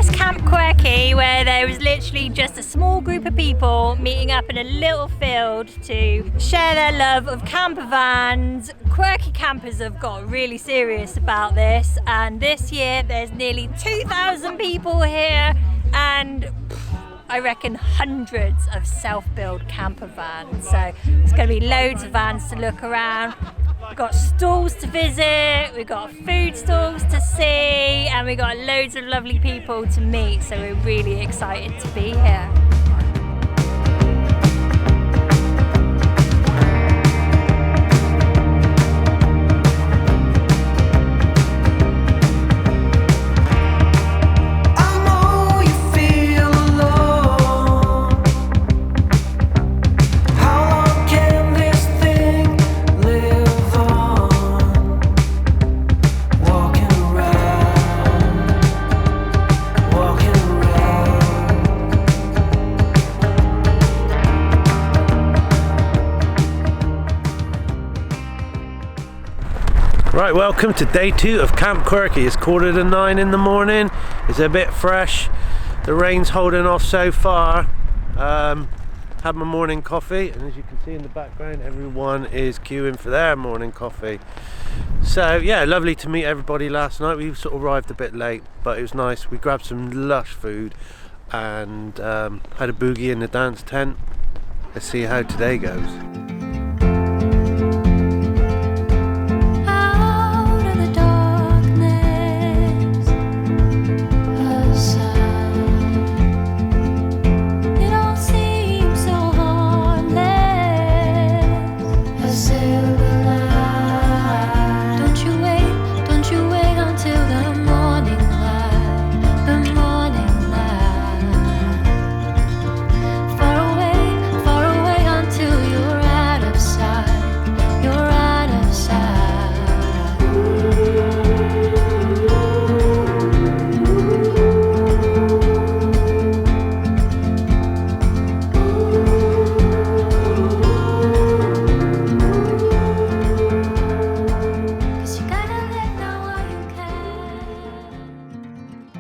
is Camp Quirky, where there was literally just a small group of people meeting up in a little field to share their love of camper vans. Quirky Campers have got really serious about this, and this year there's nearly 2,000 people here, and I reckon hundreds of self-build camper vans. So there's going to be loads of vans to look around. We've got stalls to visit, we've got food stalls to see, and we've got loads of lovely people to meet, so we're really excited to be here. Right, welcome to day 2 of Camp Quirky. It's 8:45 in the morning. It's a bit fresh. The rain's holding off so far. Had my morning coffee, and as you can see in the background, everyone is queuing for their morning coffee. So yeah, lovely to meet everybody last night. We sort of arrived a bit late, but it was nice. We grabbed some lush food and had a boogie in the dance tent. Let's see how today goes.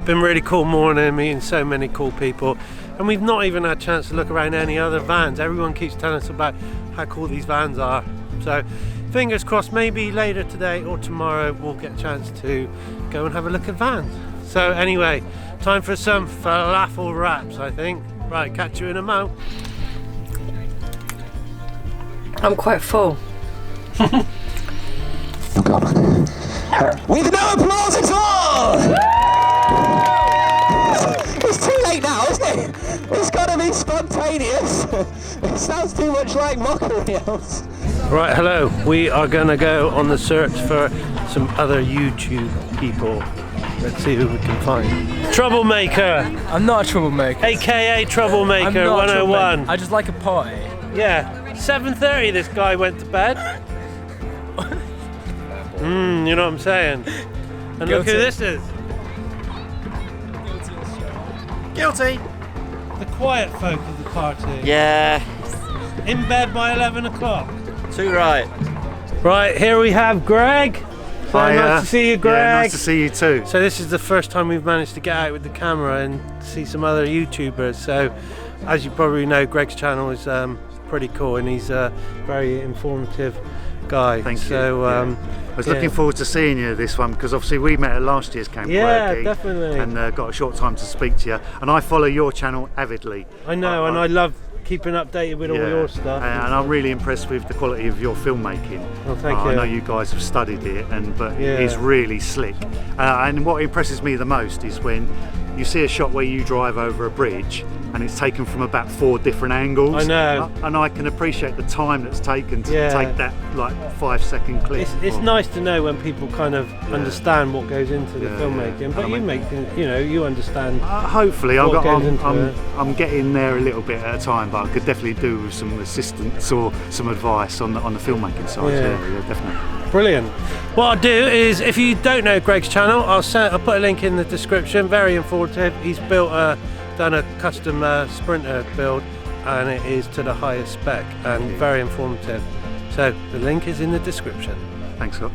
Been really cool morning, meeting so many cool people, and we've not even had a chance to look around any other vans. Everyone keeps telling us about how cool these vans are, so fingers crossed maybe later today or tomorrow we'll get a chance to go and have a look at vans. So anyway, time for some falafel wraps, I think. Right, catch you in a mo. I'm quite full. With no applause at all! It's too late now, isn't it? It's got to be spontaneous. It sounds too much like mockery else. Right, hello. We are going to go on the search for some other YouTube people. Let's see who we can find. Troublemaker! I'm not a troublemaker. AKA Troublemaker I'm not 101. I just like a party. Yeah, 7:30 this guy went to bed. You know what I'm saying? And look who this is. Guilty. The quiet folk of the party. Yeah. In bed by 11 o'clock. Too right. Right, here we have Greg. So nice to see you, Greg. Yeah, nice to see you too. So this is the first time we've managed to get out with the camera and see some other YouTubers. So as you probably know, Greg's channel is pretty cool, and he's a very informative guy. Thank you. So I was looking forward to seeing you this one, because obviously we met at last year's Camp Quirky. Definitely. And got a short time to speak to you. And I follow your channel avidly. I know, and I love keeping updated with all your stuff. And I'm really impressed with the quality of your filmmaking. Well, thank you. I know you guys have studied it, but it's really slick. And what impresses me the most is when you see a shot where you drive over a bridge and it's taken from about 4 different angles. I know. And I can appreciate the time that's taken to take that like 5-second clip. It's nice to know when people kind of understand what goes into the filmmaking. But you make, you understand. Hopefully, I'm getting there a little bit at a time, but I could definitely do with some assistance or some advice on the filmmaking side. Yeah, definitely. Brilliant. What I'll do is, if you don't know Greg's channel, I'll put a link in the description. Very informative. He's done a custom Sprinter build, and it is to the highest spec and very informative. So the link is in the description. Thanks, Scott.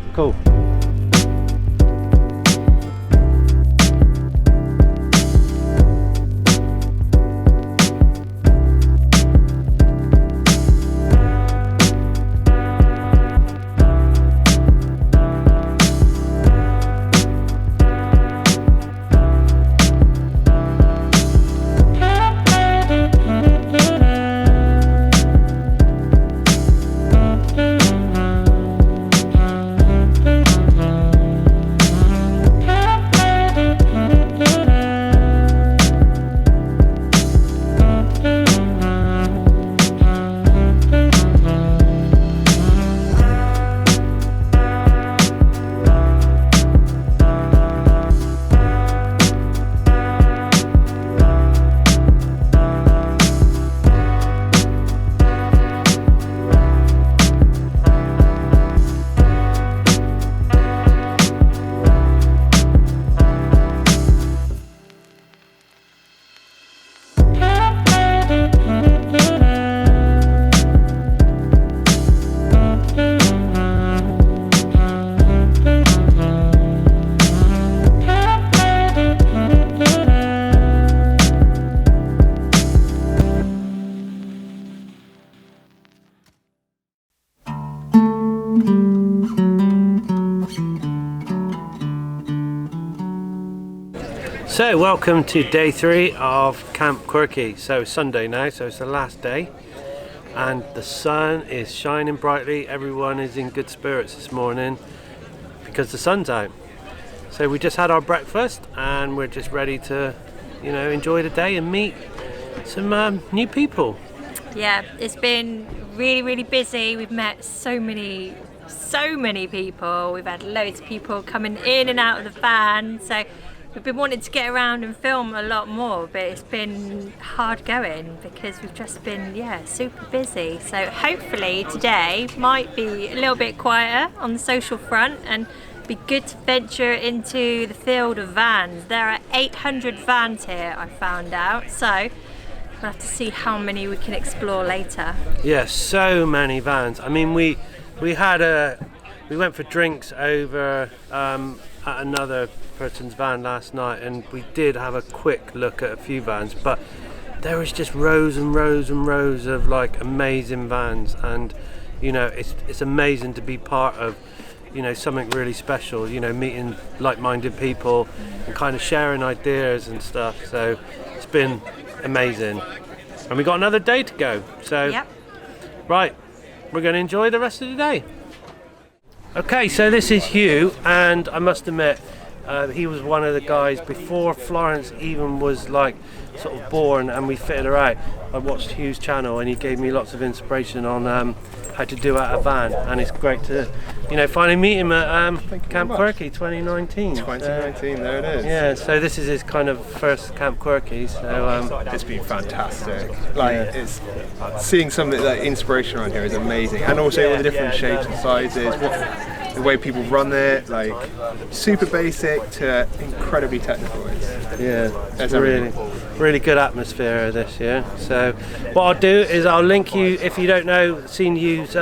So welcome to day 3 of Camp Quirky. So it's Sunday now, so it's the last day and the sun is shining brightly. Everyone is in good spirits this morning because the sun's out. So we just had our breakfast and we're just ready to, you know, enjoy the day and meet some new people. Yeah, it's been really busy. We've met so many people. We've had loads of people coming in and out of the van, so we've been wanting to get around and film a lot more, but it's been hard going because we've just been, super busy. So hopefully today might be a little bit quieter on the social front and be good to venture into the field of vans. There are 800 vans here, I found out, so we'll have to see how many we can explore later. Yeah, so many vans. I mean, we went for drinks over at another person's van last night, and we did have a quick look at a few vans, but there was just rows and rows and rows of like amazing vans, and you know, it's amazing to be part of, you know, something really special, you know, meeting like-minded people and kind of sharing ideas and stuff. So it's been amazing, and we got another day to go, so Yep. Right, we're going to enjoy the rest of the day. Okay, so this is Hugh, and I must admit, he was one of the guys before Florence even was like sort of born and we fitted her out. I watched Hugh's channel and he gave me lots of inspiration on how to do out a van, and it's great to, you know, finally meet him at Camp Quirky 2019. 2019, there it is. Yeah, so this is his kind of first Camp Quirky, so It's been fantastic. Like, it's seeing something like inspiration around here is amazing, and also all the different shapes and sizes, the way people run it, like super basic to incredibly technical. It's a really good atmosphere this year. So what I'll do is I'll link you, if you don't know, seen Hugh's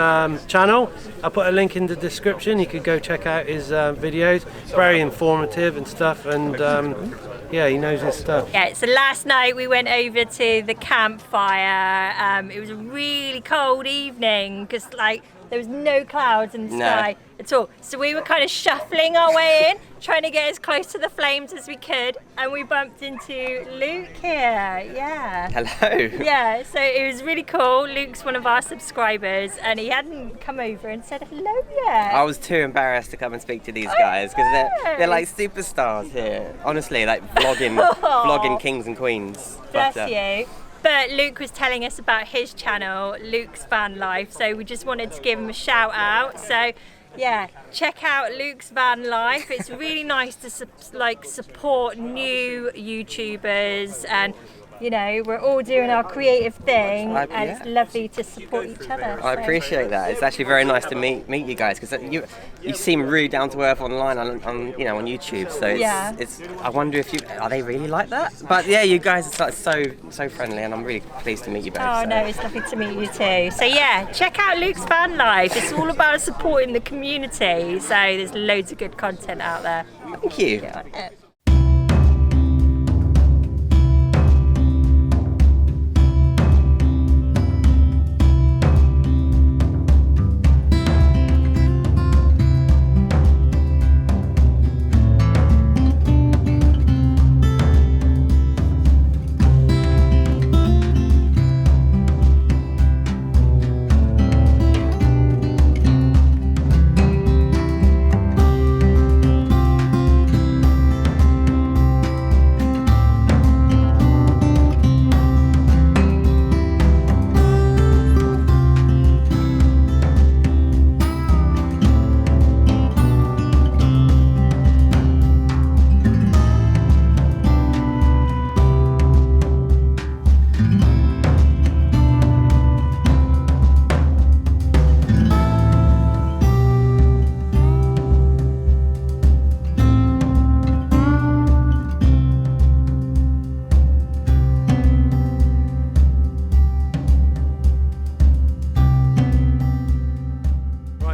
channel, I'll put a link in the description. You could go check out his videos. Very informative and stuff, and yeah, he knows his stuff. Yeah, so last night we went over to the campfire. It was a really cold evening because like there was no clouds in the sky at all. So we were kind of shuffling our way in, trying to get as close to the flames as we could, and we bumped into Luke here. Yeah. Hello. Yeah, so it was really cool. Luke's one of our subscribers, and he hadn't come over and said hello yet. I was too embarrassed to come and speak to these guys because they're like superstars here. Honestly, like vlogging kings and queens. Bless you. But Luke was telling us about his channel, Luke's Vanlife, so we just wanted to give him a shout out. So yeah, check out Luke's Vanlife. It's really nice to support new YouTubers, and you know, we're all doing our creative thing, and it's lovely to support each other. I appreciate that. It's actually very nice to meet you guys, because you seem really down to earth online on YouTube. So it's I wonder if are they really like that? But yeah, you guys are so friendly, and I'm really pleased to meet you both. Oh no, it's lovely to meet you too. So yeah, check out Luke's Van Life. It's all about supporting the community. So there's loads of good content out there. Thank you.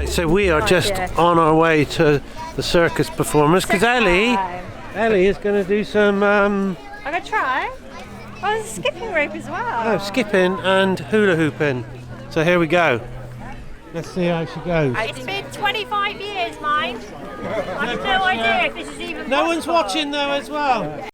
So we are just on our way to the circus performance because Ellie is going to do some. I'm going to try. Oh, there's a skipping rope as well. Oh, skipping and hula hooping. So here we go. Let's see how she goes. It's been 25 years, mine. I have no idea if this is even No possible. one's watching though as well.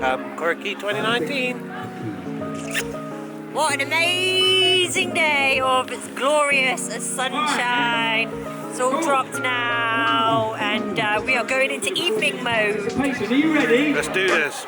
Camp Quirky 2019. What an amazing day of glorious sunshine. It's all dropped now and we are going into evening mode. Mason, are you ready? Let's do this.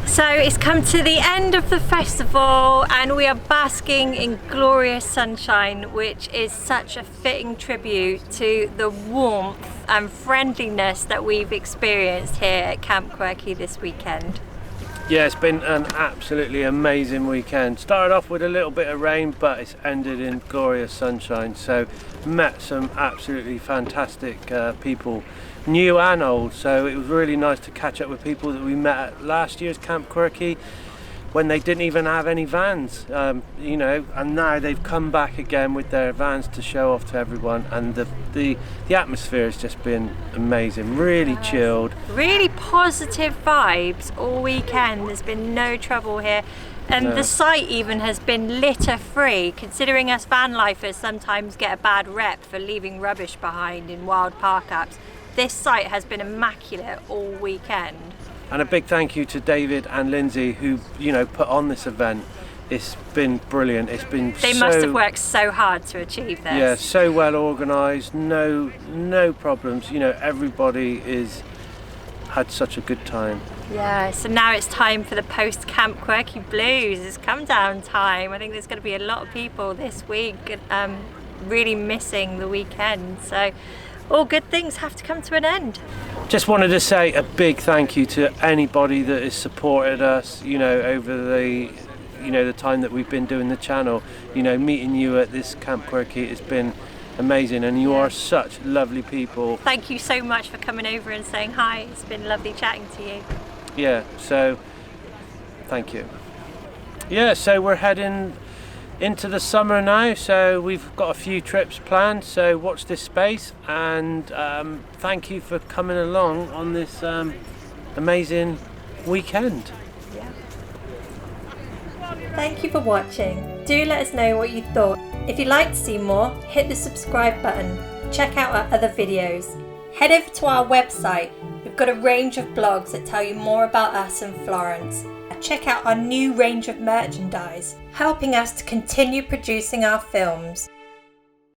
So it's come to the end of the festival and we are basking in glorious sunshine, which is such a fitting tribute to the warmth and friendliness that we've experienced here at Camp Quirky this weekend. Yeah, it's been an absolutely amazing weekend. Started off with a little bit of rain, but it's ended in glorious sunshine. So met some absolutely fantastic people, new and old. So it was really nice to catch up with people that we met at last year's Camp Quirky when they didn't even have any vans, you know, and now they've come back again with their vans to show off to everyone, and the atmosphere has just been amazing, really chilled. Really positive vibes all weekend. There's been no trouble here. And the site even has been litter free, considering us van lifers sometimes get a bad rep for leaving rubbish behind in wild park apps. This site has been immaculate all weekend. And a big thank you to David and Lindsay who, you know, put on this event. It's been brilliant. It's been They must have worked so hard to achieve this. Yeah, so well organised, no problems. You know, everybody had such a good time. Yeah, so now it's time for the post Camp Quirky blues. It's come down time. I think there's going to be a lot of people this week really missing the weekend. So all good things have to come to an end. Just wanted to say a big thank you to anybody that has supported us, you know, over the time that we've been doing the channel. You know, meeting you at this Camp Quirky has been amazing, and you are such lovely people. Thank you so much for coming over and saying hi. It's been lovely chatting to you. Yeah, so thank you. Yeah, so we're heading into the summer now, so we've got a few trips planned, so watch this space, and thank you for coming along on this amazing weekend. Thank you for watching. Do let us know what you thought. If you'd like to see more, hit the subscribe button. Check out our other videos. Head over to our website. We've got a range of blogs that tell you more about us and Florence. Check out our new range of merchandise, helping us to continue producing our films.